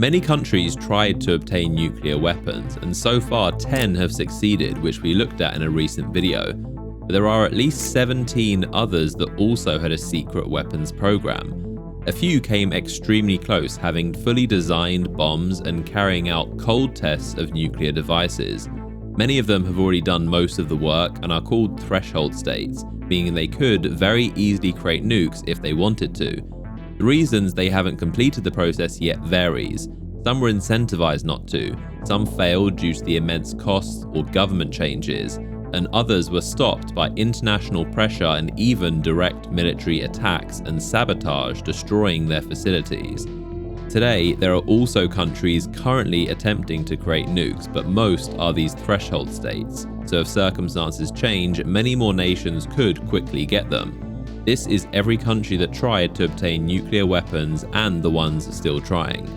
Many countries tried to obtain nuclear weapons, and so far 10 have succeeded, which we looked at in a recent video. But there are at least 17 others that also had a secret weapons program. A few came extremely close, having fully designed bombs and carrying out cold tests of nuclear devices. Many of them have already done most of the work and are called threshold states, meaning they could very easily create nukes if they wanted to. The reasons they haven't completed the process yet varies. Some were incentivized not to, some failed due to the immense costs or government changes, and others were stopped by international pressure and even direct military attacks and sabotage, destroying their facilities. Today, there are also countries currently attempting to create nukes, but most are these threshold states, so if circumstances change, many more nations could quickly get them. This is every country that tried to obtain nuclear weapons and the ones still trying.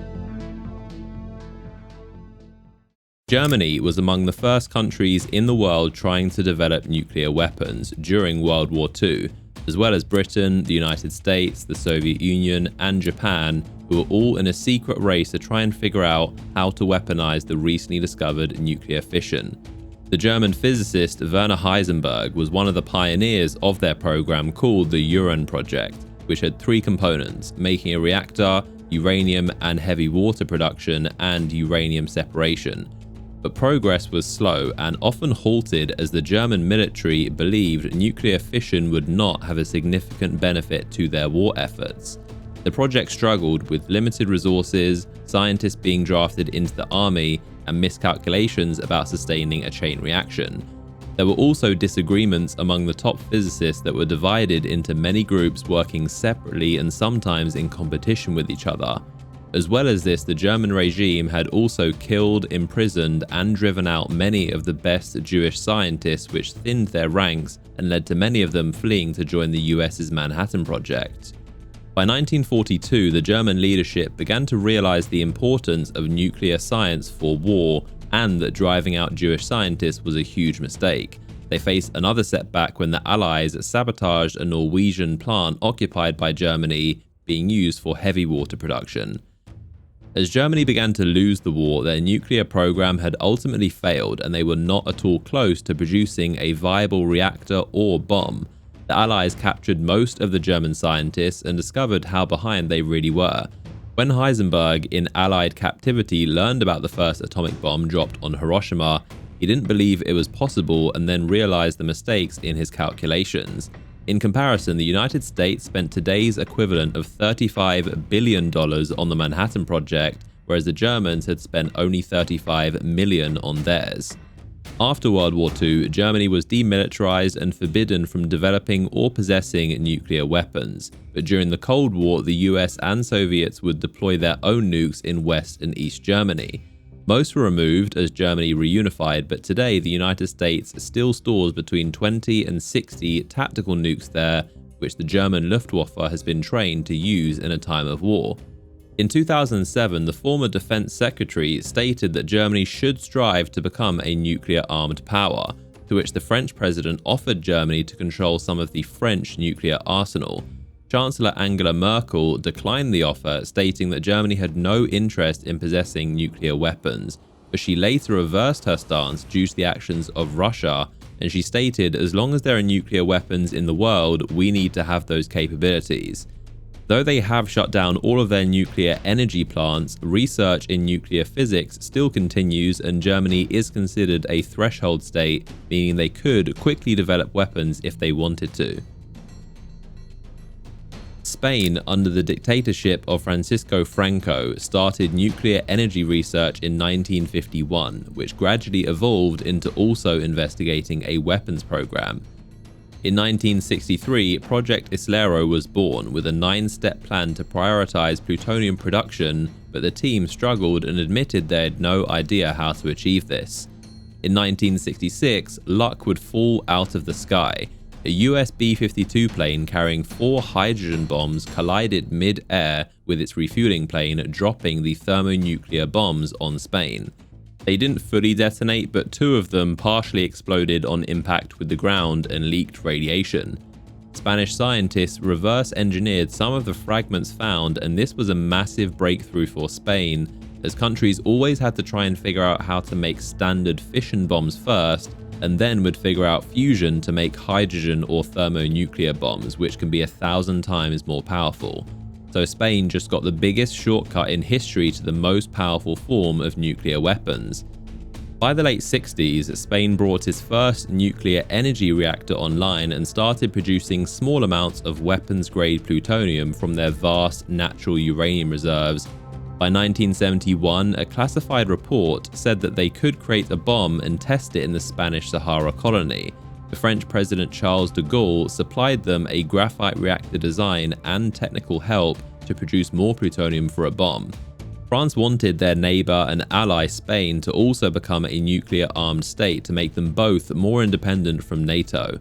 Germany was among the first countries in the world trying to develop nuclear weapons during World War II, as well as Britain, the United States, the Soviet Union, and Japan, who were all in a secret race to try and figure out how to weaponize the recently discovered nuclear fission. The German physicist Werner Heisenberg was one of the pioneers of their program called the Uran project, which had three components: making a reactor, uranium and heavy water production, and uranium separation. But progress was slow and often halted as the German military believed nuclear fission would not have a significant benefit to their war efforts. The project struggled with limited resources, scientists being drafted into the army, and miscalculations about sustaining a chain reaction. There were also disagreements among the top physicists that were divided into many groups working separately and sometimes in competition with each other. As well as this, the German regime had also killed, imprisoned, and driven out many of the best Jewish scientists, which thinned their ranks and led to many of them fleeing to join the US's Manhattan Project. By 1942, the German leadership began to realize the importance of nuclear science for war and that driving out Jewish scientists was a huge mistake. They faced another setback when the Allies sabotaged a Norwegian plant occupied by Germany being used for heavy water production. As Germany began to lose the war, their nuclear program had ultimately failed and they were not at all close to producing a viable reactor or bomb. The Allies captured most of the German scientists and discovered how behind they really were. When Heisenberg, in Allied captivity, learned about the first atomic bomb dropped on Hiroshima, he didn't believe it was possible and then realized the mistakes in his calculations. In comparison, the United States spent today's equivalent of $35 billion on the Manhattan Project, whereas the Germans had spent only $35 million on theirs. After World War II, Germany was demilitarized and forbidden from developing or possessing nuclear weapons, but during the Cold War, the US and Soviets would deploy their own nukes in West and East Germany. Most were removed as Germany reunified, but today the United States still stores between 20 and 60 tactical nukes there, which the German Luftwaffe has been trained to use in a time of war. In 2007, the former defense secretary stated that Germany should strive to become a nuclear-armed power, to which the French president offered Germany to control some of the French nuclear arsenal. Chancellor Angela Merkel declined the offer, stating that Germany had no interest in possessing nuclear weapons, but she later reversed her stance due to the actions of Russia, and she stated, "As long as there are nuclear weapons in the world, we need to have those capabilities." Though they have shut down all of their nuclear energy plants, research in nuclear physics still continues and Germany is considered a threshold state, meaning they could quickly develop weapons if they wanted to. Spain, under the dictatorship of Francisco Franco, started nuclear energy research in 1951, which gradually evolved into also investigating a weapons program. In 1963, Project Islero was born with a 9-step plan to prioritize plutonium production, but the team struggled and admitted they had no idea how to achieve this. In 1966, luck would fall out of the sky. A US B-52 plane carrying 4 hydrogen bombs collided mid-air with its refueling plane, dropping the thermonuclear bombs on Spain. They didn't fully detonate, but 2 of them partially exploded on impact with the ground and leaked radiation. Spanish scientists reverse engineered some of the fragments found, and this was a massive breakthrough for Spain, as countries always had to try and figure out how to make standard fission bombs first, and then would figure out fusion to make hydrogen or thermonuclear bombs, which can be 1,000 times more powerful. So Spain just got the biggest shortcut in history to the most powerful form of nuclear weapons. By the late 60s, Spain brought its first nuclear energy reactor online and started producing small amounts of weapons-grade plutonium from their vast natural uranium reserves. By 1971, a classified report said that they could create a bomb and test it in the Spanish Sahara colony. The French President Charles de Gaulle supplied them a graphite reactor design and technical help to produce more plutonium for a bomb. France wanted their neighbour and ally Spain to also become a nuclear-armed state to make them both more independent from NATO.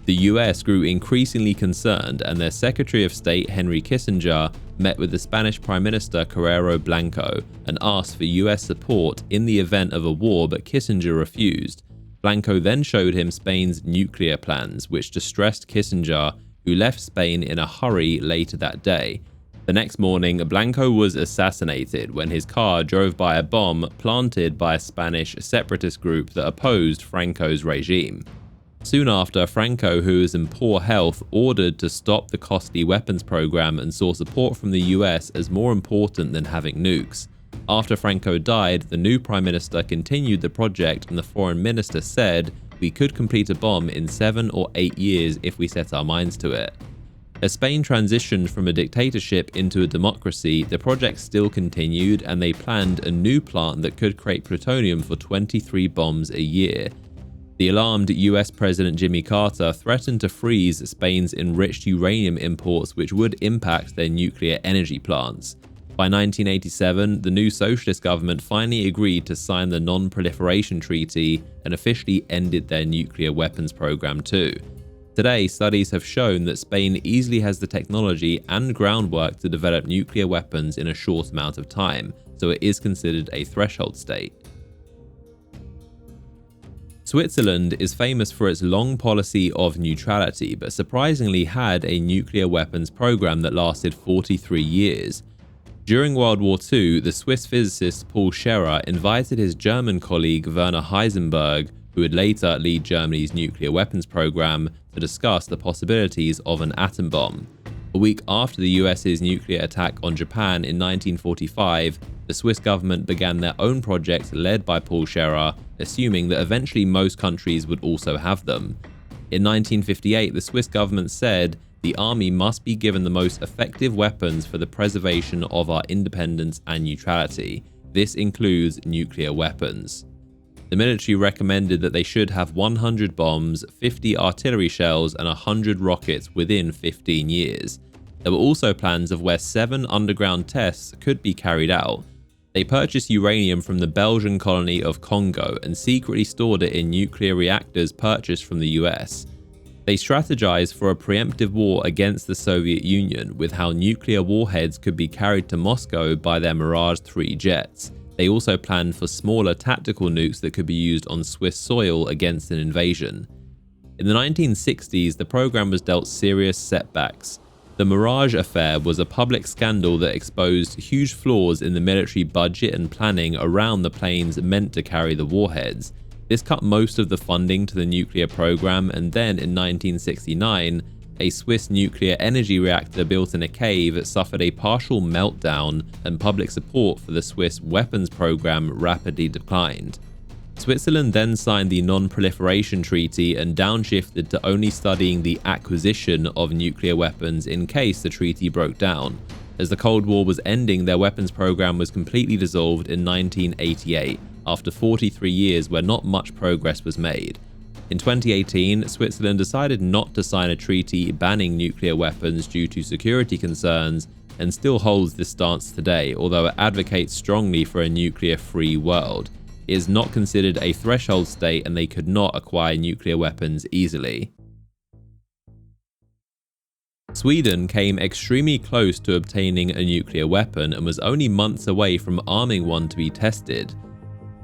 The US grew increasingly concerned, and their Secretary of State Henry Kissinger met with the Spanish Prime Minister Carrero Blanco and asked for US support in the event of a war, but Kissinger refused. Blanco then showed him Spain's nuclear plans, which distressed Kissinger, who left Spain in a hurry later that day. The next morning, Blanco was assassinated when his car drove by a bomb planted by a Spanish separatist group that opposed Franco's regime. Soon after, Franco, who was in poor health, ordered to stop the costly weapons program and saw support from the US as more important than having nukes. After Franco died, the new prime minister continued the project, and the foreign minister said, "We could complete a bomb in 7 or 8 years if we set our minds to it." As Spain transitioned from a dictatorship into a democracy, the project still continued, and they planned a new plant that could create plutonium for 23 bombs a year. The alarmed US President Jimmy Carter threatened to freeze Spain's enriched uranium imports, which would impact their nuclear energy plants. By 1987, the new socialist government finally agreed to sign the Non-Proliferation Treaty and officially ended their nuclear weapons program too. Today, studies have shown that Spain easily has the technology and groundwork to develop nuclear weapons in a short amount of time, so it is considered a threshold state. Switzerland is famous for its long policy of neutrality, but surprisingly had a nuclear weapons program that lasted 43 years. During World War II, the Swiss physicist Paul Scherrer invited his German colleague Werner Heisenberg, who would later lead Germany's nuclear weapons program, to discuss the possibilities of an atom bomb. A week after the US's nuclear attack on Japan in 1945, the Swiss government began their own project led by Paul Scherrer, assuming that eventually most countries would also have them. In 1958, the Swiss government said, "The army must be given the most effective weapons for the preservation of our independence and neutrality. This includes nuclear weapons." The military recommended that they should have 100 bombs, 50 artillery shells, and 100 rockets within 15 years. There were also plans of where 7 underground tests could be carried out. They purchased uranium from the Belgian colony of Congo and secretly stored it in nuclear reactors purchased from the US. They strategized for a preemptive war against the Soviet Union with how nuclear warheads could be carried to Moscow by their Mirage 3 jets. They also planned for smaller tactical nukes that could be used on Swiss soil against an invasion. In the 1960s, the program was dealt serious setbacks. The Mirage affair was a public scandal that exposed huge flaws in the military budget and planning around the planes meant to carry the warheads. This cut most of the funding to the nuclear program, and then in 1969, a Swiss nuclear energy reactor built in a cave suffered a partial meltdown, and public support for the Swiss weapons program rapidly declined. Switzerland then signed the Non-Proliferation Treaty and downshifted to only studying the acquisition of nuclear weapons in case the treaty broke down. As the Cold War was ending, their weapons program was completely dissolved in 1988, after 43 years where not much progress was made. In 2018, Switzerland decided not to sign a treaty banning nuclear weapons due to security concerns, and still holds this stance today, although it advocates strongly for a nuclear-free world. It is not considered a threshold state, and they could not acquire nuclear weapons easily. Sweden came extremely close to obtaining a nuclear weapon and was only months away from arming one to be tested.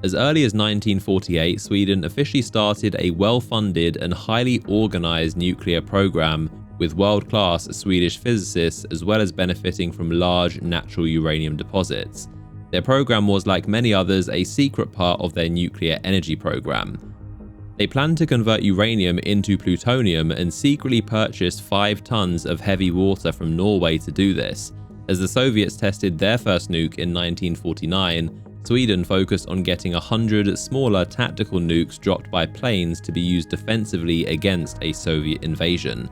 As early as 1948, Sweden officially started a well-funded and highly organized nuclear program with world-class Swedish physicists, as well as benefiting from large natural uranium deposits. Their program was, like many others, a secret part of their nuclear energy program. They planned to convert uranium into plutonium and secretly purchased 5 tons of heavy water from Norway to do this. As the Soviets tested their first nuke in 1949, Sweden focused on getting 100 smaller tactical nukes dropped by planes to be used defensively against a Soviet invasion.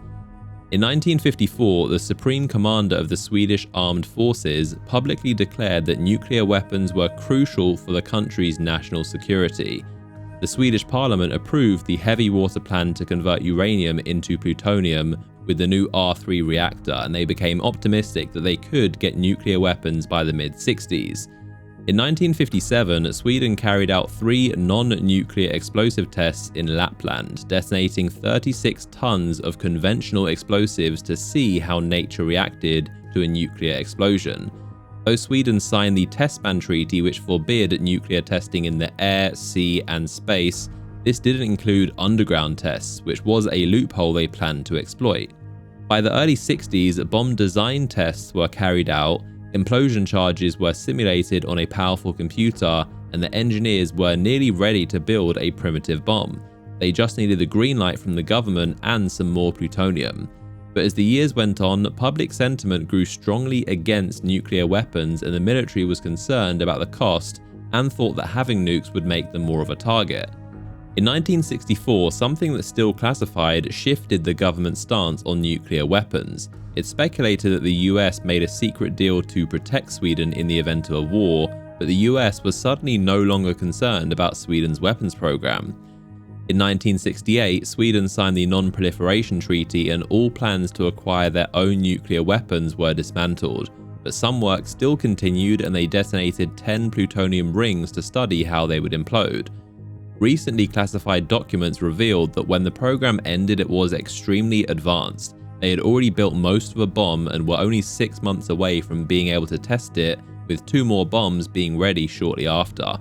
In 1954, the Supreme Commander of the Swedish Armed Forces publicly declared that nuclear weapons were crucial for the country's national security. The Swedish Parliament approved the heavy water plan to convert uranium into plutonium with the new R3 reactor, and they became optimistic that they could get nuclear weapons by the mid-60s. In 1957, Sweden carried out 3 non-nuclear explosive tests in Lapland, detonating 36 tons of conventional explosives to see how nature reacted to a nuclear explosion. Though Sweden signed the Test Ban Treaty, which forbid nuclear testing in the air, sea, and space, this didn't include underground tests, which was a loophole they planned to exploit. By the early 60s, bomb design tests were carried out, implosion charges were simulated on a powerful computer, and the engineers were nearly ready to build a primitive bomb. They just needed the green light from the government and some more plutonium. But as the years went on, public sentiment grew strongly against nuclear weapons, and the military was concerned about the cost and thought that having nukes would make them more of a target. In 1964, something that's still classified shifted the government's stance on nuclear weapons. It's speculated that the US made a secret deal to protect Sweden in the event of a war, but the US was suddenly no longer concerned about Sweden's weapons program. In 1968, Sweden signed the Non-Proliferation Treaty, and all plans to acquire their own nuclear weapons were dismantled. But some work still continued, and they detonated 10 plutonium rings to study how they would implode. Recently classified documents revealed that when the program ended, it was extremely advanced. They had already built most of a bomb and were only 6 months away from being able to test it, with 2 more bombs being ready shortly after.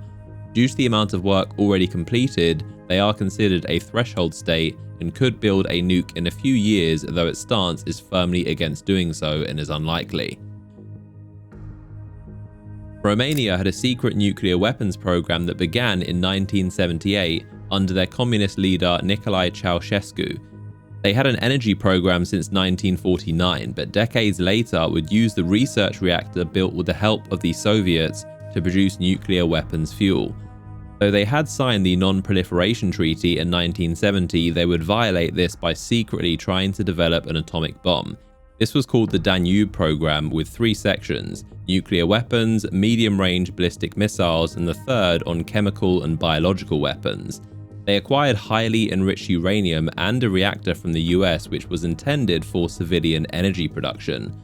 Due to the amount of work already completed, they are considered a threshold state and could build a nuke in a few years, though its stance is firmly against doing so and is unlikely. Romania had a secret nuclear weapons program that began in 1978 under their communist leader Nicolae Ceausescu. They had an energy program since 1949, but decades later would use the research reactor built with the help of the Soviets to produce nuclear weapons fuel. Though they had signed the Non-Proliferation Treaty in 1970, they would violate this by secretly trying to develop an atomic bomb. This was called the Danube program, with 3 sections: nuclear weapons, medium-range ballistic missiles, and the third on chemical and biological weapons. They acquired highly enriched uranium and a reactor from the US, which was intended for civilian energy production.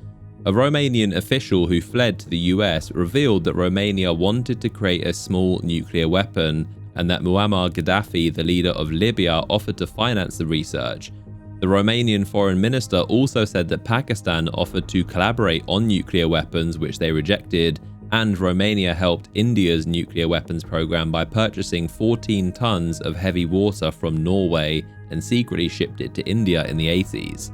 A Romanian official who fled to the US revealed that Romania wanted to create a small nuclear weapon, and that Muammar Gaddafi, the leader of Libya, offered to finance the research. The Romanian foreign minister also said that Pakistan offered to collaborate on nuclear weapons, which they rejected, and Romania helped India's nuclear weapons program by purchasing 14 tons of heavy water from Norway and secretly shipped it to India in the 80s.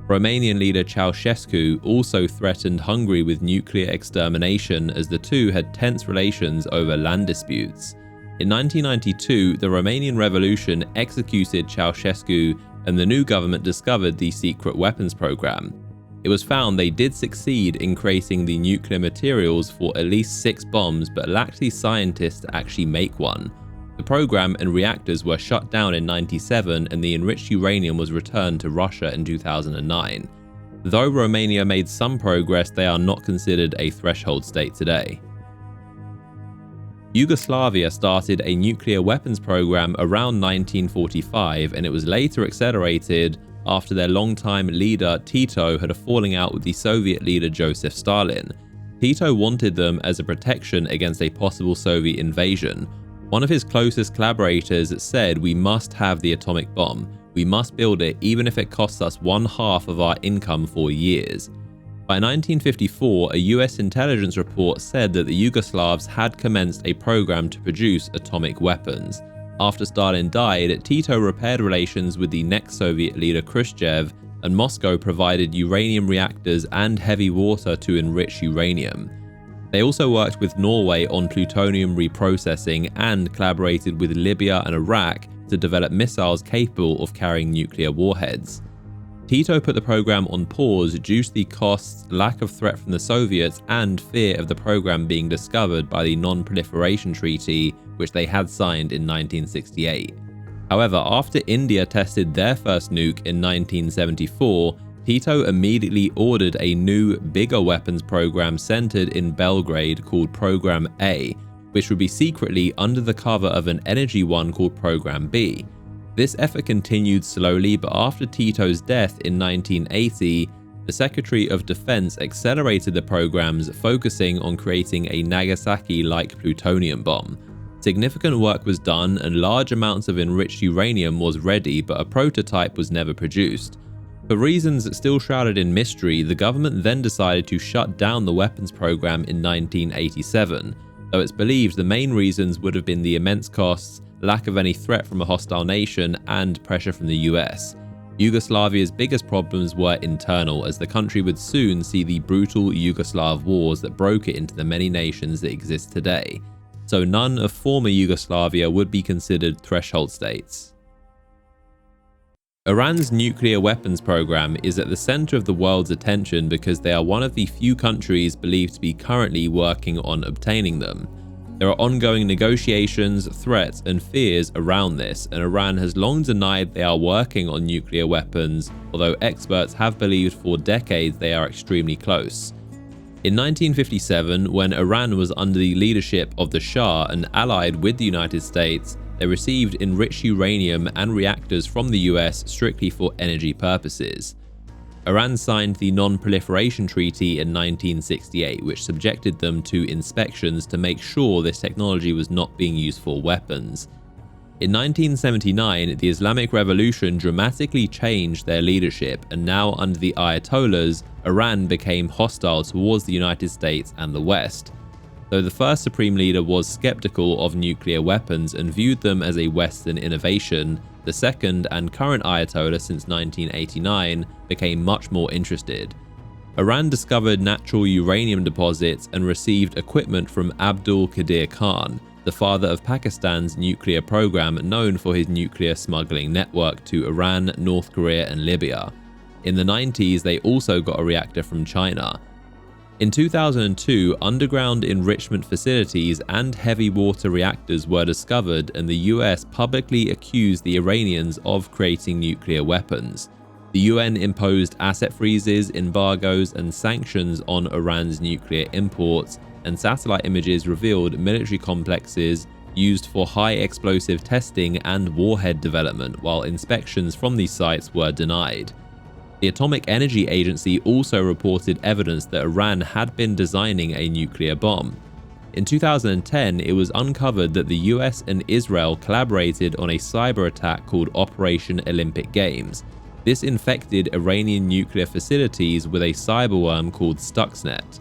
Romanian leader Ceausescu also threatened Hungary with nuclear extermination, as the two had tense relations over land disputes. In 1992, the Romanian Revolution executed Ceausescu, and the new government discovered the secret weapons program. It was found they did succeed in creating the nuclear materials for at least 6 bombs, but lacked the scientists to actually make one. The program and reactors were shut down in 1997, and the enriched uranium was returned to Russia in 2009. Though Romania made some progress, they are not considered a threshold state today. Yugoslavia started a nuclear weapons program around 1945, and it was later accelerated after their longtime leader Tito had a falling out with the Soviet leader Joseph Stalin. Tito wanted them as a protection against a possible Soviet invasion. One of his closest collaborators said, "We must have the atomic bomb. We must build it even if it costs us 1/2 of our income for years." By 1954, a US intelligence report said that the Yugoslavs had commenced a program to produce atomic weapons. After Stalin died, Tito repaired relations with the next Soviet leader Khrushchev, and Moscow provided uranium reactors and heavy water to enrich uranium. They also worked with Norway on plutonium reprocessing and collaborated with Libya and Iraq to develop missiles capable of carrying nuclear warheads. Tito put the program on pause due to the costs, lack of threat from the Soviets, and fear of the program being discovered by the Non-Proliferation Treaty, which they had signed in 1968. However, after India tested their first nuke in 1974, Tito immediately ordered a new, bigger weapons program centered in Belgrade called Program A, which would be secretly under the cover of an energy one called Program B. This effort continued slowly, but after Tito's death in 1980, the Secretary of Defense accelerated the programs, focusing on creating a Nagasaki-like plutonium bomb. Significant work was done and large amounts of enriched uranium was ready, but a prototype was never produced. For reasons still shrouded in mystery, the government then decided to shut down the weapons program in 1987, though it's believed the main reasons would have been the immense costs, lack of any threat from a hostile nation, and pressure from the US. Yugoslavia's biggest problems were internal, as the country would soon see the brutal Yugoslav wars that broke it into the many nations that exist today. So none of former Yugoslavia would be considered threshold states. Iran's nuclear weapons program is at the center of the world's attention because they are one of the few countries believed to be currently working on obtaining them. There are ongoing negotiations, threats, and fears around this, and Iran has long denied they are working on nuclear weapons, although experts have believed for decades they are extremely close. In 1957, when Iran was under the leadership of the Shah and allied with the United States, they received enriched uranium and reactors from the US strictly for energy purposes. Iran signed the Non-Proliferation Treaty in 1968, which subjected them to inspections to make sure this technology was not being used for weapons. In 1979, the Islamic Revolution dramatically changed their leadership, and now under the Ayatollahs, Iran became hostile towards the United States and the West. Though the first supreme leader was skeptical of nuclear weapons and viewed them as a Western innovation, the second and current Ayatollah since 1989 became much more interested. Iran discovered natural uranium deposits and received equipment from Abdul Qadir Khan, the father of Pakistan's nuclear program, known for his nuclear smuggling network to Iran, North Korea, and Libya. In the 90s, they also got a reactor from China. In 2002, underground enrichment facilities and heavy water reactors were discovered, and the US publicly accused the Iranians of creating nuclear weapons. The UN imposed asset freezes, embargoes, and sanctions on Iran's nuclear imports, and satellite images revealed military complexes used for high explosive testing and warhead development, while inspections from these sites were denied. The Atomic Energy Agency also reported evidence that Iran had been designing a nuclear bomb. In 2010, it was uncovered that the US and Israel collaborated on a cyber attack called Operation Olympic Games. This infected Iranian nuclear facilities with a cyberworm called Stuxnet.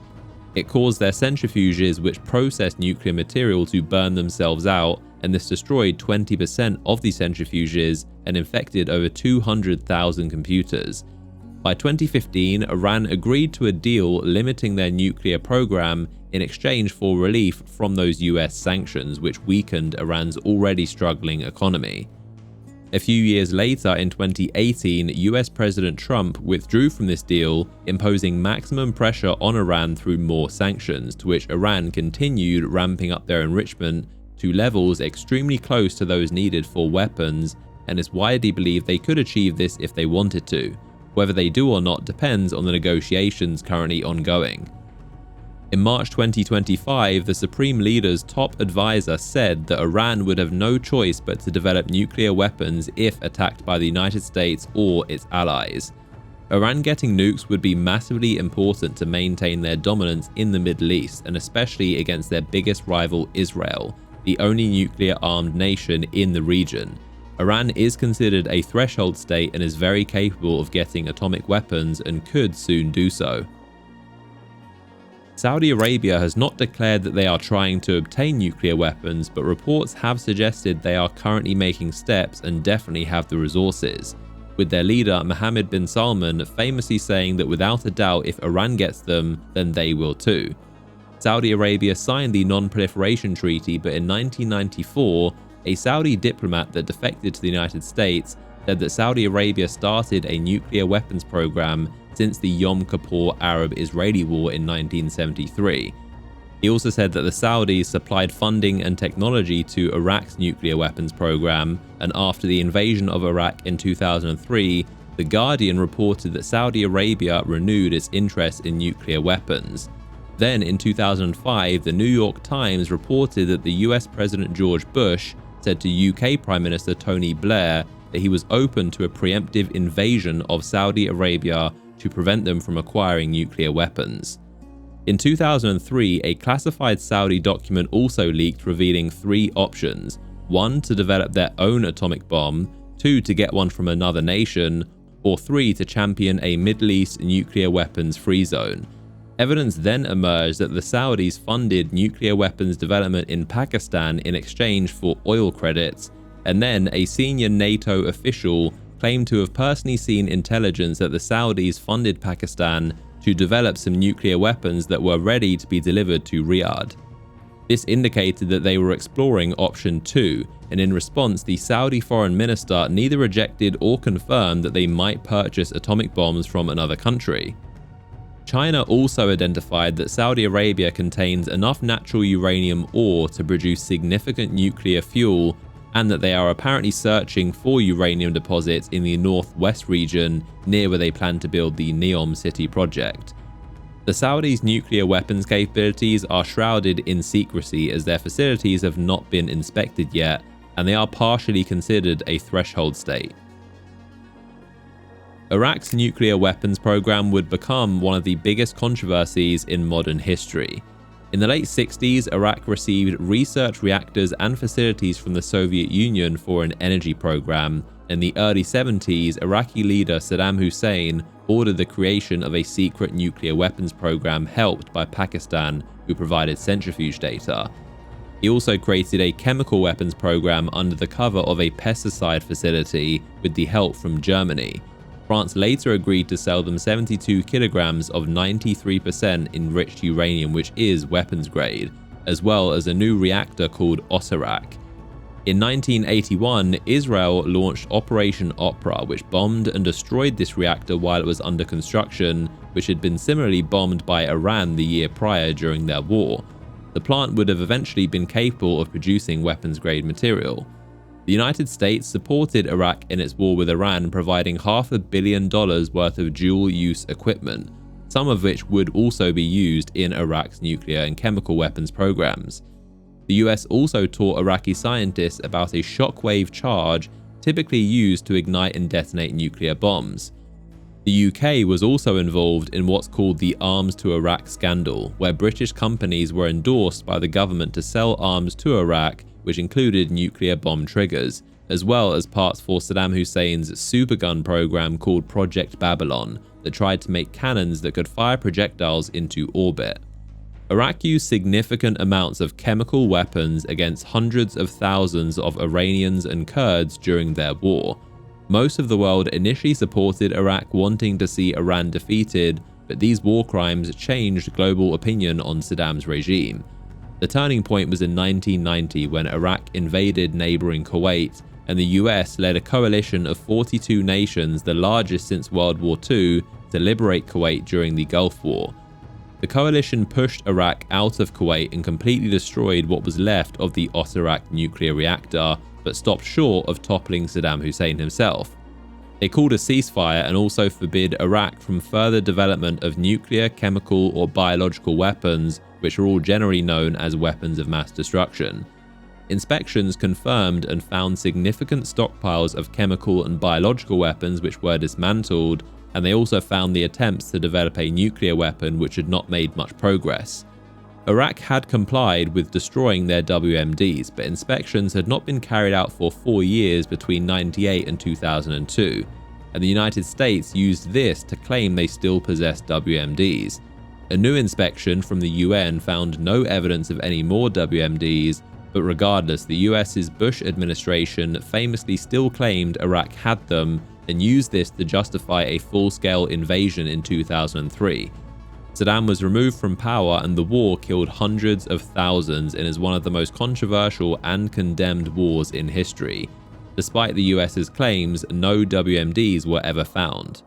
It caused their centrifuges, which processed nuclear material, to burn themselves out, and this destroyed 20% of the centrifuges and infected over 200,000 computers. By 2015, Iran agreed to a deal limiting their nuclear program in exchange for relief from those US sanctions, which weakened Iran's already struggling economy. A few years later, in 2018, US President Trump withdrew from this deal, imposing maximum pressure on Iran through more sanctions, to which Iran continued ramping up their enrichment to levels extremely close to those needed for weapons, and it's widely believed they could achieve this if they wanted to. Whether they do or not depends on the negotiations currently ongoing. In March 2025, the Supreme Leader's top advisor said that Iran would have no choice but to develop nuclear weapons if attacked by the United States or its allies. Iran getting nukes would be massively important to maintain their dominance in the Middle East, and especially against their biggest rival Israel, the only nuclear-armed nation in the region. Iran is considered a threshold state and is very capable of getting atomic weapons and could soon do so. Saudi Arabia has not declared that they are trying to obtain nuclear weapons, but reports have suggested they are currently making steps and definitely have the resources, with their leader Mohammed bin Salman famously saying that without a doubt if Iran gets them, then they will too. Saudi Arabia signed the Non-Proliferation Treaty, but in 1994, a Saudi diplomat that defected to the United States said that Saudi Arabia started a nuclear weapons program since the Yom Kippur Arab-Israeli War in 1973. He also said that the Saudis supplied funding and technology to Iraq's nuclear weapons program, and after the invasion of Iraq in 2003, The Guardian reported that Saudi Arabia renewed its interest in nuclear weapons. Then in 2005, the New York Times reported that the US President George Bush said to UK Prime Minister Tony Blair that he was open to a preemptive invasion of Saudi Arabia to prevent them from acquiring nuclear weapons. In 2003, a classified Saudi document also leaked revealing 3 options: 1, to develop their own atomic bomb, 2, to get one from another nation, or 3, to champion a Middle East nuclear weapons-free zone. Evidence then emerged that the Saudis funded nuclear weapons development in Pakistan in exchange for oil credits, and then a senior NATO official claimed to have personally seen intelligence that the Saudis funded Pakistan to develop some nuclear weapons that were ready to be delivered to Riyadh. This indicated that they were exploring option 2, and in response, the Saudi foreign minister neither rejected or confirmed that they might purchase atomic bombs from another country. China also identified that Saudi Arabia contains enough natural uranium ore to produce significant nuclear fuel, and that they are apparently searching for uranium deposits in the northwest region near where they plan to build the Neom City project. The Saudis' nuclear weapons capabilities are shrouded in secrecy as their facilities have not been inspected yet, and they are partially considered a threshold state. Iraq's nuclear weapons program would become one of the biggest controversies in modern history. In the late 60s, Iraq received research reactors and facilities from the Soviet Union for an energy program. In the early 70s, Iraqi leader Saddam Hussein ordered the creation of a secret nuclear weapons program helped by Pakistan, who provided centrifuge data. He also created a chemical weapons program under the cover of a pesticide facility with the help from Germany. France later agreed to sell them 72 kilograms of 93% enriched uranium, which is weapons grade, as well as a new reactor called Osirak. In 1981, Israel launched Operation Opera, which bombed and destroyed this reactor while it was under construction, which had been similarly bombed by Iran the year prior during their war. The plant would have eventually been capable of producing weapons-grade material. The United States supported Iraq in its war with Iran, providing $500 million worth of dual-use equipment, some of which would also be used in Iraq's nuclear and chemical weapons programs. The US also taught Iraqi scientists about a shockwave charge typically used to ignite and detonate nuclear bombs. The UK was also involved in what's called the Arms to Iraq scandal, where British companies were endorsed by the government to sell arms to Iraq, which included nuclear bomb triggers, as well as parts for Saddam Hussein's supergun program called Project Babylon that tried to make cannons that could fire projectiles into orbit. Iraq used significant amounts of chemical weapons against hundreds of thousands of Iranians and Kurds during their war. Most of the world initially supported Iraq, wanting to see Iran defeated, but these war crimes changed global opinion on Saddam's regime. The turning point was in 1990 when Iraq invaded neighboring Kuwait, and the US led a coalition of 42 nations, the largest since World War II, to liberate Kuwait during the Gulf War. The coalition pushed Iraq out of Kuwait and completely destroyed what was left of the Osirak nuclear reactor, but stopped short of toppling Saddam Hussein himself. They called a ceasefire and also forbid Iraq from further development of nuclear, chemical, or biological weapons, which are all generally known as weapons of mass destruction. Inspections confirmed and found significant stockpiles of chemical and biological weapons which were dismantled, and they also found the attempts to develop a nuclear weapon which had not made much progress. Iraq had complied with destroying their WMDs, but inspections had not been carried out for 4 years between 1998 and 2002, and the United States used this to claim they still possessed WMDs. A new inspection from the UN found no evidence of any more WMDs, but regardless, the US's Bush administration famously still claimed Iraq had them and used this to justify a full-scale invasion in 2003. Saddam was removed from power and the war killed hundreds of thousands and is one of the most controversial and condemned wars in history. Despite the US's claims, no WMDs were ever found.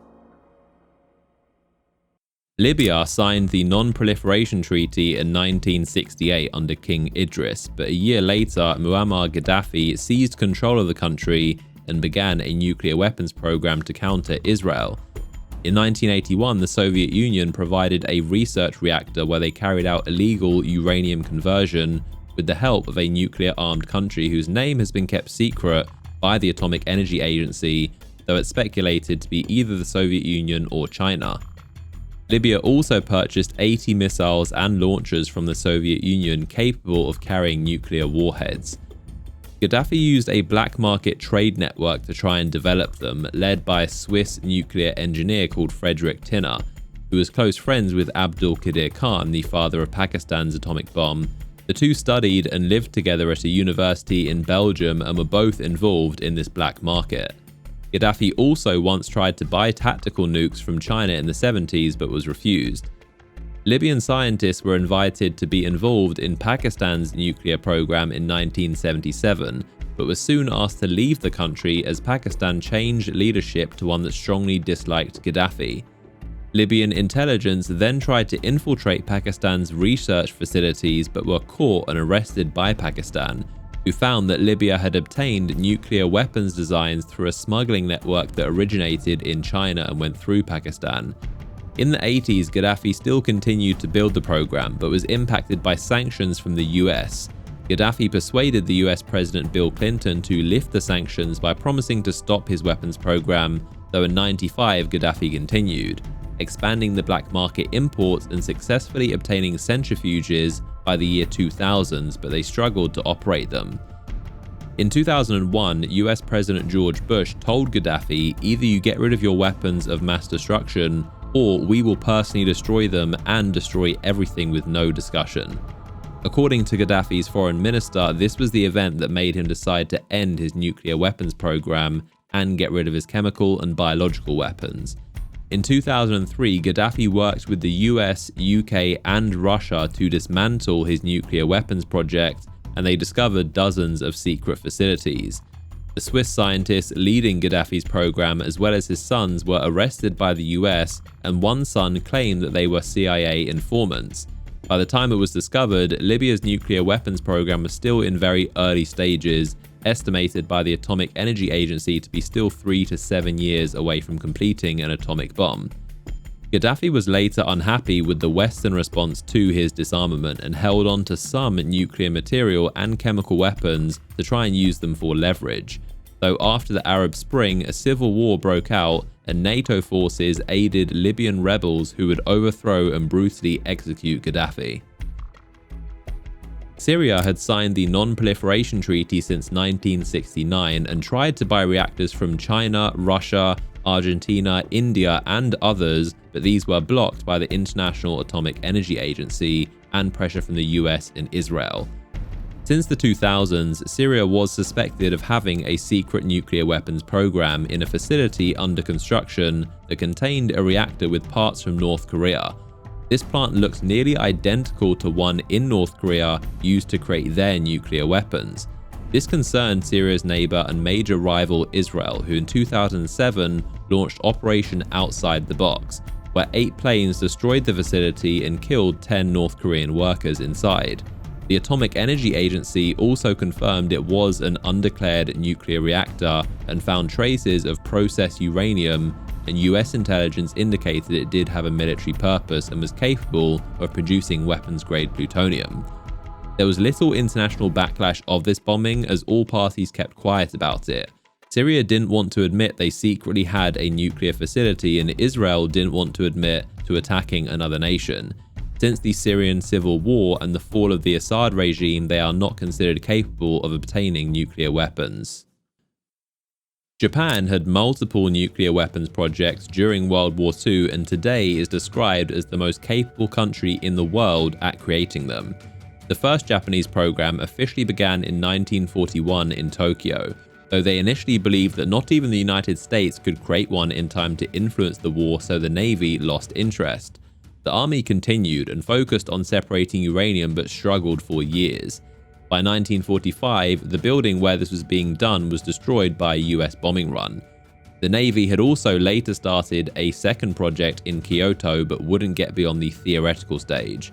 Libya signed the Non-Proliferation Treaty in 1968 under King Idris, but a year later, Muammar Gaddafi seized control of the country and began a nuclear weapons program to counter Israel. In 1981, the Soviet Union provided a research reactor where they carried out illegal uranium conversion with the help of a nuclear-armed country whose name has been kept secret by the Atomic Energy Agency, though it's speculated to be either the Soviet Union or China. Libya also purchased 80 missiles and launchers from the Soviet Union capable of carrying nuclear warheads. Gaddafi used a black market trade network to try and develop them, led by a Swiss nuclear engineer called Frederick Tinner, who was close friends with Abdul Qadir Khan, the father of Pakistan's atomic bomb. The two studied and lived together at a university in Belgium and were both involved in this black market. Gaddafi also once tried to buy tactical nukes from China in the 70s but was refused. Libyan scientists were invited to be involved in Pakistan's nuclear program in 1977, but were soon asked to leave the country as Pakistan changed leadership to one that strongly disliked Gaddafi. Libyan intelligence then tried to infiltrate Pakistan's research facilities but were caught and arrested by Pakistan, who found that Libya had obtained nuclear weapons designs through a smuggling network that originated in China and went through Pakistan. In the 80s, Gaddafi still continued to build the program, but was impacted by sanctions from the US. Gaddafi persuaded the US President Bill Clinton to lift the sanctions by promising to stop his weapons program, though in 95 Gaddafi continued, expanding the black market imports and successfully obtaining centrifuges by the year 2000s, but they struggled to operate them. In 2001, US President George Bush told Gaddafi, either you get rid of your weapons of mass destruction, or we will personally destroy them and destroy everything with no discussion. According to Gaddafi's foreign minister, this was the event that made him decide to end his nuclear weapons program and get rid of his chemical and biological weapons. In 2003, Gaddafi worked with the US, UK, and Russia to dismantle his nuclear weapons project, and they discovered dozens of secret facilities. The Swiss scientists leading Gaddafi's program, as well as his sons, were arrested by the US, and one son claimed that they were CIA informants. By the time it was discovered, Libya's nuclear weapons program was still in very early stages, estimated by the Atomic Energy Agency to be still 3 to 7 years away from completing an atomic bomb. Gaddafi was later unhappy with the Western response to his disarmament and held on to some nuclear material and chemical weapons to try and use them for leverage. Though after the Arab Spring, a civil war broke out and NATO forces aided Libyan rebels who would overthrow and brutally execute Gaddafi. Syria had signed the Non-Proliferation Treaty since 1969 and tried to buy reactors from China, Russia, Argentina, India, and others, but these were blocked by the International Atomic Energy Agency and pressure from the US and Israel. Since the 2000s, Syria was suspected of having a secret nuclear weapons program in a facility under construction that contained a reactor with parts from North Korea. This plant looks nearly identical to one in North Korea used to create their nuclear weapons. This concerned Syria's neighbor and major rival Israel, who in 2007 launched Operation Outside the Box, where 8 planes destroyed the facility and killed 10 North Korean workers inside. The Atomic Energy Agency also confirmed it was an undeclared nuclear reactor and found traces of processed uranium, and US intelligence indicated it did have a military purpose and was capable of producing weapons-grade plutonium. There was little international backlash of this bombing as all parties kept quiet about it. Syria didn't want to admit they secretly had a nuclear facility, and Israel didn't want to admit to attacking another nation. Since the Syrian civil war and the fall of the Assad regime, they are not considered capable of obtaining nuclear weapons. Japan had multiple nuclear weapons projects during World War II and today is described as the most capable country in the world at creating them. The first Japanese program officially began in 1941 in Tokyo, though they initially believed that not even the United States could create one in time to influence the war, so the Navy lost interest. The army continued and focused on separating uranium but struggled for years. By 1945, the building where this was being done was destroyed by a US bombing run. The Navy had also later started a second project in Kyoto but wouldn't get beyond the theoretical stage.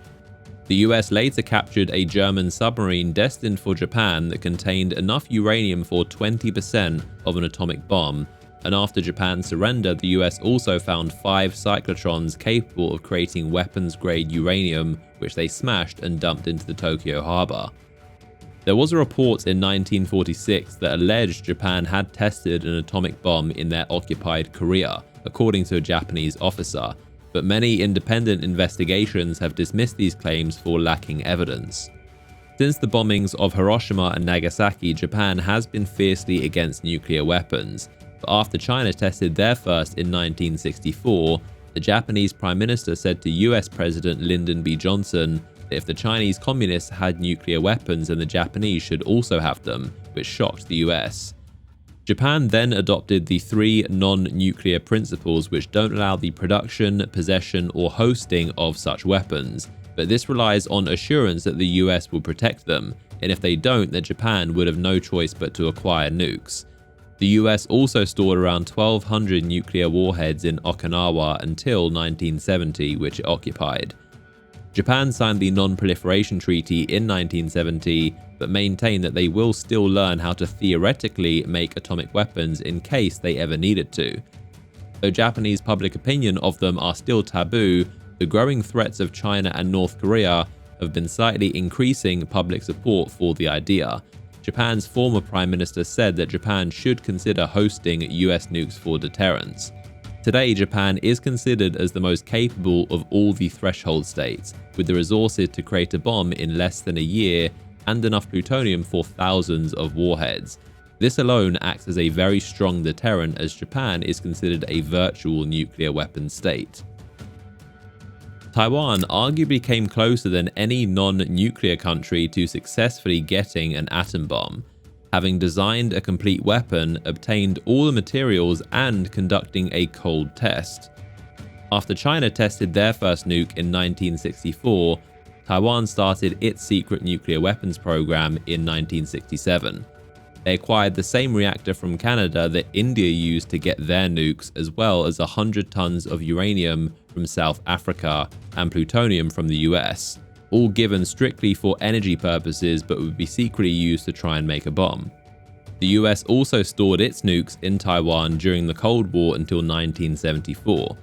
The US later captured a German submarine destined for Japan that contained enough uranium for 20% of an atomic bomb, and after Japan's surrender, the US also found 5 cyclotrons capable of creating weapons-grade uranium, which they smashed and dumped into the Tokyo harbor. There was a report in 1946 that alleged Japan had tested an atomic bomb in their occupied Korea, according to a Japanese officer, but many independent investigations have dismissed these claims for lacking evidence. Since the bombings of Hiroshima and Nagasaki, Japan has been fiercely against nuclear weapons, but after China tested their first in 1964, the Japanese Prime Minister said to US President Lyndon B. Johnson that if the Chinese communists had nuclear weapons, then the Japanese should also have them, which shocked the US. Japan then adopted the 3 non-nuclear principles which don't allow the production, possession, or hosting of such weapons, but this relies on assurance that the US will protect them, and if they don't, then Japan would have no choice but to acquire nukes. The US also stored around 1,200 nuclear warheads in Okinawa until 1970, which it occupied. Japan signed the Non-Proliferation Treaty in 1970, but maintained that they will still learn how to theoretically make atomic weapons in case they ever needed to. Though Japanese public opinion of them are still taboo, the growing threats of China and North Korea have been slightly increasing public support for the idea. Japan's former Prime Minister said that Japan should consider hosting US nukes for deterrence. Today, Japan is considered as the most capable of all the threshold states, with the resources to create a bomb in less than a year and enough plutonium for thousands of warheads. This alone acts as a very strong deterrent, as Japan is considered a virtual nuclear weapons state. Taiwan arguably came closer than any non-nuclear country to successfully getting an atom bomb, having designed a complete weapon, obtained all the materials, and conducting a cold test. After China tested their first nuke in 1964, Taiwan started its secret nuclear weapons program in 1967. They acquired the same reactor from Canada that India used to get their nukes, as well as 100 tons of uranium from South Africa and plutonium from the US, all given strictly for energy purposes but would be secretly used to try and make a bomb. The US also stored its nukes in Taiwan during the Cold War until 1974.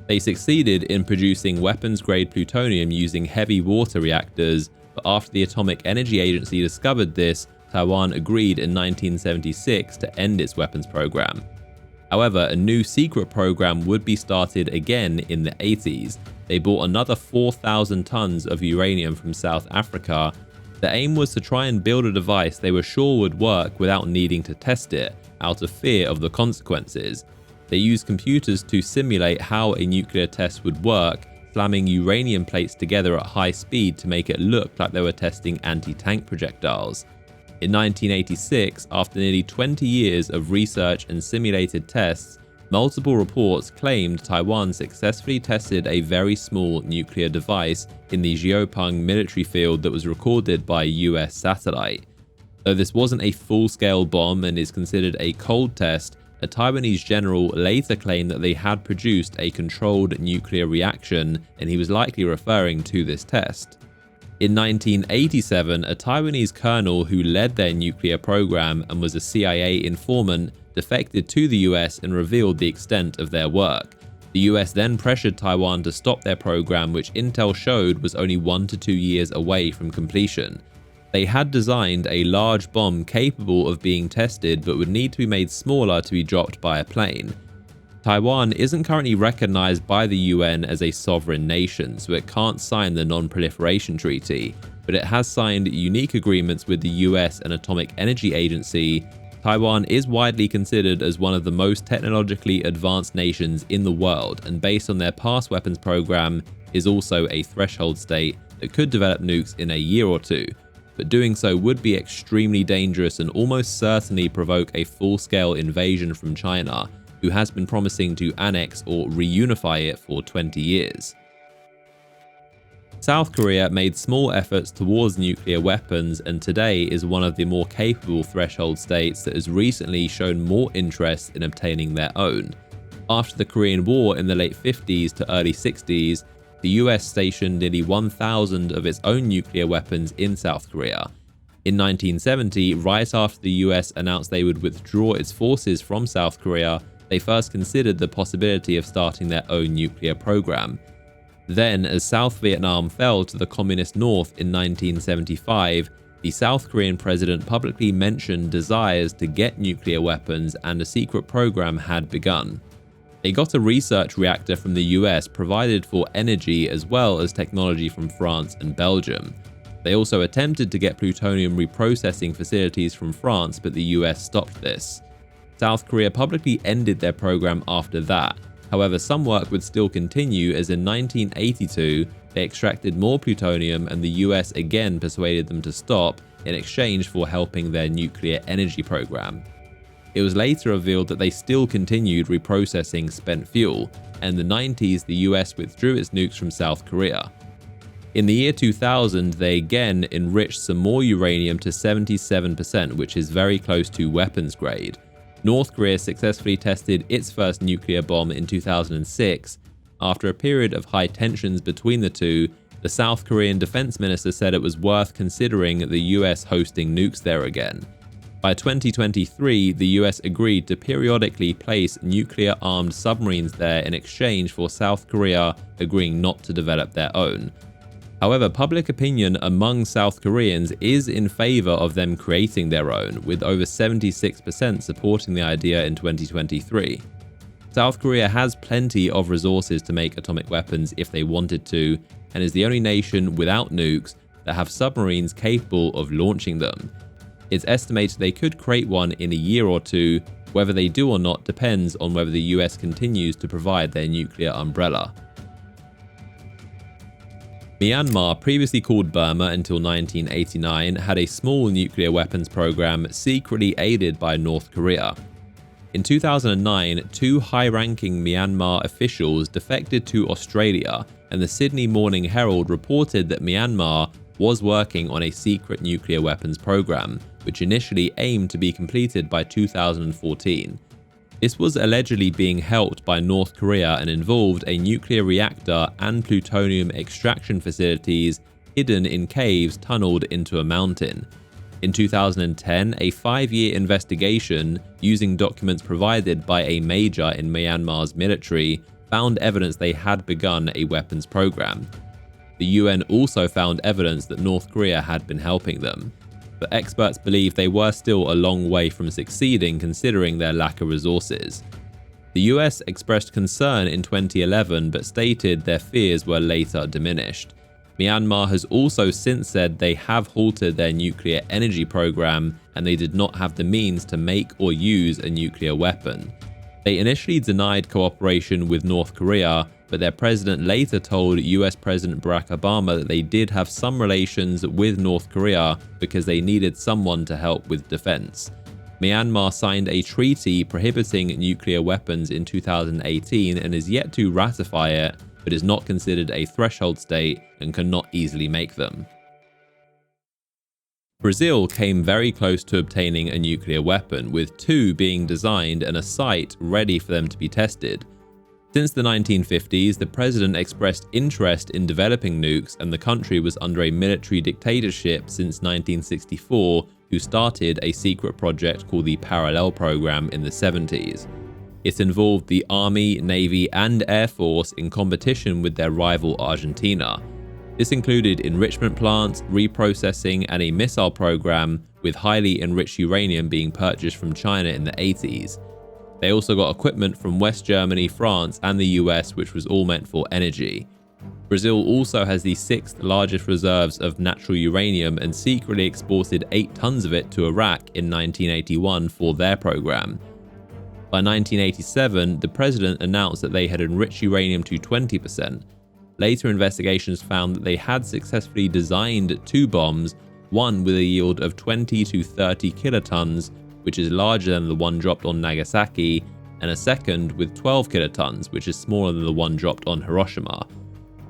They succeeded in producing weapons-grade plutonium using heavy water reactors, but after the Atomic Energy Agency discovered this, Taiwan agreed in 1976 to end its weapons program. However, a new secret program would be started again in the 80s. They bought another 4,000 tons of uranium from South Africa. The aim was to try and build a device they were sure would work without needing to test it, out of fear of the consequences. They used computers to simulate how a nuclear test would work, slamming uranium plates together at high speed to make it look like they were testing anti-tank projectiles. In 1986, after nearly 20 years of research and simulated tests, multiple reports claimed Taiwan successfully tested a very small nuclear device in the Jiupeng military field that was recorded by a US satellite. Though this wasn't a full-scale bomb and is considered a cold test, a Taiwanese general later claimed that they had produced a controlled nuclear reaction, and he was likely referring to this test. In 1987, a Taiwanese colonel who led their nuclear program and was a CIA informant defected to the US and revealed the extent of their work. The US then pressured Taiwan to stop their program, which intel showed was only 1 to 2 years away from completion. They had designed a large bomb capable of being tested but would need to be made smaller to be dropped by a plane. Taiwan isn't currently recognized by the UN as a sovereign nation, so it can't sign the Non-Proliferation Treaty, but it has signed unique agreements with the US and Atomic Energy Agency. Taiwan is widely considered as one of the most technologically advanced nations in the world, and based on their past weapons program, is also a threshold state that could develop nukes in a year or two, but doing so would be extremely dangerous and almost certainly provoke a full-scale invasion from China, who has been promising to annex or reunify it for 20 years. South Korea made small efforts towards nuclear weapons and today is one of the more capable threshold states that has recently shown more interest in obtaining their own. After the Korean War in the late 50s to early 60s, the US stationed nearly 1,000 of its own nuclear weapons in South Korea. In 1970, right after the US announced they would withdraw its forces from South Korea, they first considered the possibility of starting their own nuclear program. Then, as South Vietnam fell to the Communist North in 1975, the South Korean president publicly mentioned desires to get nuclear weapons and a secret program had begun. They got a research reactor from the US provided for energy as well as technology from France and Belgium. They also attempted to get plutonium reprocessing facilities from France, but the US stopped this. South Korea publicly ended their program after that. However, some work would still continue as in 1982, they extracted more plutonium and the US again persuaded them to stop in exchange for helping their nuclear energy program. It was later revealed that they still continued reprocessing spent fuel, and in the 90s the US withdrew its nukes from South Korea. In the year 2000, they again enriched some more uranium to 77%, which is very close to weapons grade. North Korea successfully tested its first nuclear bomb in 2006. After a period of high tensions between the two, the South Korean defense minister said it was worth considering the US hosting nukes there again. By 2023, the US agreed to periodically place nuclear-armed submarines there in exchange for South Korea agreeing not to develop their own. However, public opinion among South Koreans is in favor of them creating their own, with over 76% supporting the idea in 2023. South Korea has plenty of resources to make atomic weapons if they wanted to, and is the only nation without nukes that have submarines capable of launching them. It's estimated they could create one in a year or two. Whether they do or not depends on whether the US continues to provide their nuclear umbrella. Myanmar, previously called Burma until 1989, had a small nuclear weapons program secretly aided by North Korea. In 2009, two high-ranking Myanmar officials defected to Australia, and the Sydney Morning Herald reported that Myanmar was working on a secret nuclear weapons program, which initially aimed to be completed by 2014. This was allegedly being helped by North Korea and involved a nuclear reactor and plutonium extraction facilities hidden in caves tunneled into a mountain. In 2010, a 5-year investigation using documents provided by a major in Myanmar's military found evidence they had begun a weapons program. The UN also found evidence that North Korea had been helping them, but experts believe they were still a long way from succeeding considering their lack of resources. The US expressed concern in 2011 but stated their fears were later diminished. Myanmar has also since said they have halted their nuclear energy program and they did not have the means to make or use a nuclear weapon. They initially denied cooperation with North Korea, but their president later told US President Barack Obama that they did have some relations with North Korea because they needed someone to help with defense. Myanmar signed a treaty prohibiting nuclear weapons in 2018 and is yet to ratify it, but is not considered a threshold state and cannot easily make them. Brazil came very close to obtaining a nuclear weapon, with 2 being designed and a site ready for them to be tested. Since the 1950s, the president expressed interest in developing nukes, and the country was under a military dictatorship since 1964, who started a secret project called the Parallel Program in the 70s. It involved the Army, Navy, and Air Force in competition with their rival Argentina. This included enrichment plants, reprocessing, and a missile program, with highly enriched uranium being purchased from China in the 80s. They also got equipment from West Germany, France, and the US, which was all meant for energy. Brazil also has the 6th largest reserves of natural uranium and secretly exported 8 tons of it to Iraq in 1981 for their program. By 1987, the president announced that they had enriched uranium to 20%. Later investigations found that they had successfully designed 2 bombs, one with a yield of 20 to 30 kilotons, which is larger than the one dropped on Nagasaki, and a second with 12 kilotons, which is smaller than the one dropped on Hiroshima.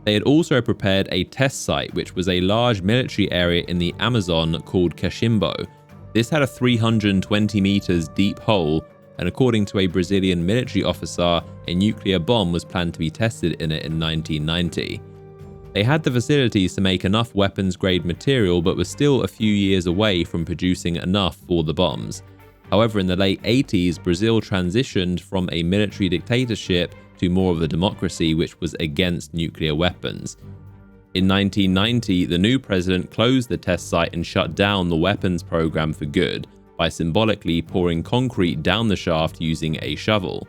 They had also prepared a test site, which was a large military area in the Amazon called Cachimbo. This had a 320 meters deep hole, and according to a Brazilian military officer, a nuclear bomb was planned to be tested in it in 1990. They had the facilities to make enough weapons-grade material, but were still a few years away from producing enough for the bombs. However, in the late 80s, Brazil transitioned from a military dictatorship to more of a democracy which was against nuclear weapons. In 1990, the new president closed the test site and shut down the weapons program for good by symbolically pouring concrete down the shaft using a shovel.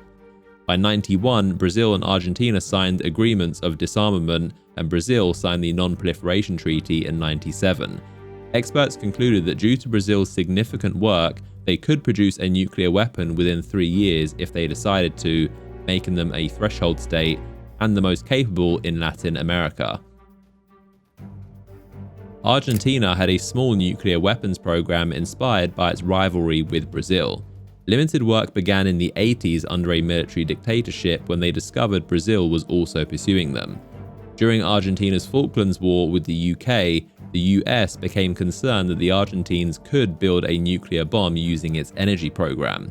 By 91, Brazil and Argentina signed agreements of disarmament, and Brazil signed the Non-Proliferation Treaty in 97. Experts concluded that due to Brazil's significant work, they could produce a nuclear weapon within 3 years if they decided to, making them a threshold state and the most capable in Latin America. Argentina had a small nuclear weapons program inspired by its rivalry with Brazil. Limited work began in the 80s under a military dictatorship when they discovered Brazil was also pursuing them. During Argentina's Falklands War with the UK, the US became concerned that the Argentines could build a nuclear bomb using its energy program.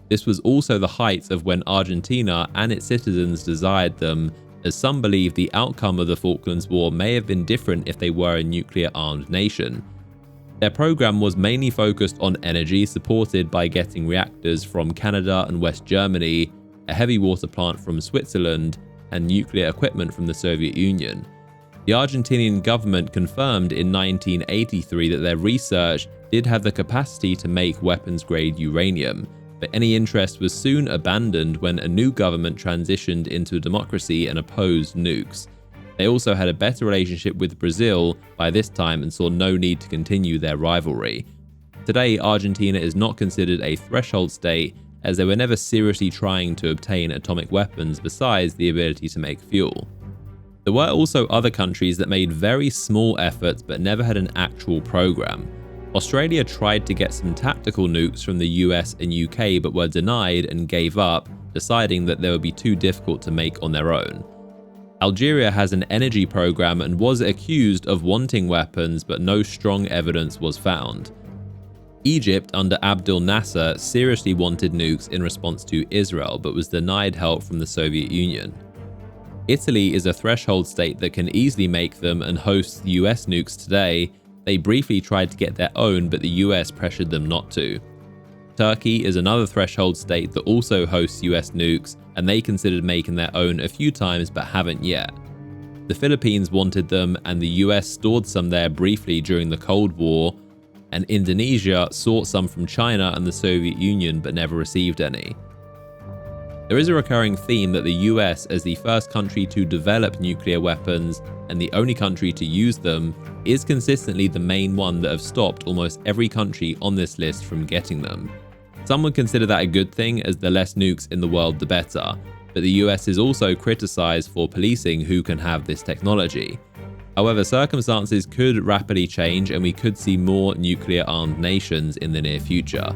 This was also the height of when Argentina and its citizens desired them, as some believe the outcome of the Falklands War may have been different if they were a nuclear-armed nation. Their program was mainly focused on energy, supported by getting reactors from Canada and West Germany, a heavy water plant from Switzerland, and nuclear equipment from the Soviet Union. The Argentinian government confirmed in 1983 that their research did have the capacity to make weapons-grade uranium, but any interest was soon abandoned when a new government transitioned into a democracy and opposed nukes. They also had a better relationship with Brazil by this time and saw no need to continue their rivalry. Today, Argentina is not considered a threshold state, as they were never seriously trying to obtain atomic weapons besides the ability to make fuel. There were also other countries that made very small efforts but never had an actual program. Australia tried to get some tactical nukes from the US and UK but were denied and gave up, deciding that they would be too difficult to make on their own. Algeria has an energy program and was accused of wanting weapons, but no strong evidence was found. Egypt under Abdel Nasser seriously wanted nukes in response to Israel, but was denied help from the Soviet Union. Italy is a threshold state that can easily make them and hosts US nukes today. They briefly tried to get their own, but the US pressured them not to. Turkey is another threshold state that also hosts US nukes, and they considered making their own a few times but haven't yet. The Philippines wanted them, and the US stored some there briefly during the Cold War, and Indonesia sought some from China and the Soviet Union but never received any. There is a recurring theme that the US, as the first country to develop nuclear weapons and the only country to use them, is consistently the main one that have stopped almost every country on this list from getting them. Some would consider that a good thing, as the less nukes in the world the better, but the US is also criticized for policing who can have this technology. However, circumstances could rapidly change and we could see more nuclear-armed nations in the near future.